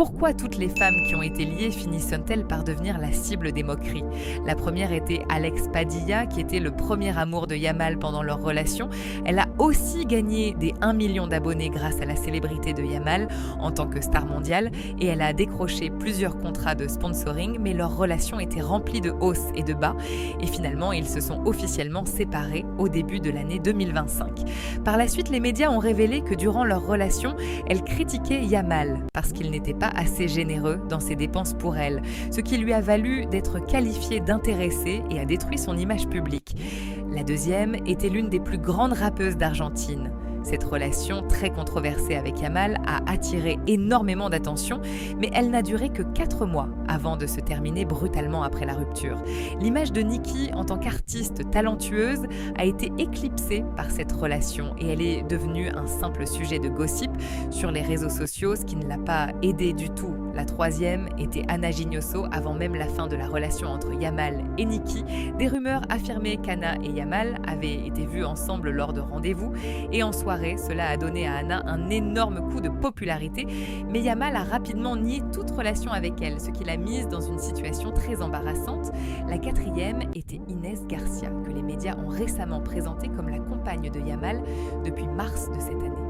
Pourquoi toutes les femmes qui ont été liées finissent-elles par devenir la cible des moqueries? La première était Alex Padilla, qui était le premier amour de Yamal pendant leur relation. Elle a aussi gagné des 1 million d'abonnés grâce à la célébrité de Yamal en tant que star mondiale et elle a décroché plusieurs contrats de sponsoring, mais leur relation était remplie de hausses et de bas et finalement ils se sont officiellement séparés au début de l'année 2025. Par la suite, les médias ont révélé que durant leur relation, elle critiquait Yamal parce qu'il n'était pas assez généreux dans ses dépenses pour elle, ce qui lui a valu d'être qualifié d'intéressé et a détruit son image publique. La deuxième était l'une des plus grandes rappeuses d'Argentine. Cette relation très controversée avec Yamal a attiré énormément d'attention, mais elle n'a duré que 4 mois avant de se terminer brutalement après la rupture. L'image de Nicki en tant qu'artiste talentueuse a été éclipsée par cette relation et elle est devenue un simple sujet de gossip sur les réseaux sociaux, ce qui ne l'a pas aidée du tout. La troisième était Anna Gignoso avant même la fin de la relation entre Yamal et Nicki. Des rumeurs affirmaient qu'Anna et Yamal avaient été vus ensemble lors de rendez-vous et en soirée, cela a donné à Anna un énorme coup de popularité, mais Yamal a rapidement nié toute relation avec elle, ce qui l'a mise dans une situation très embarrassante. La quatrième était Inès Garcia, que les médias ont récemment présentée comme la compagne de Yamal depuis mars de cette année.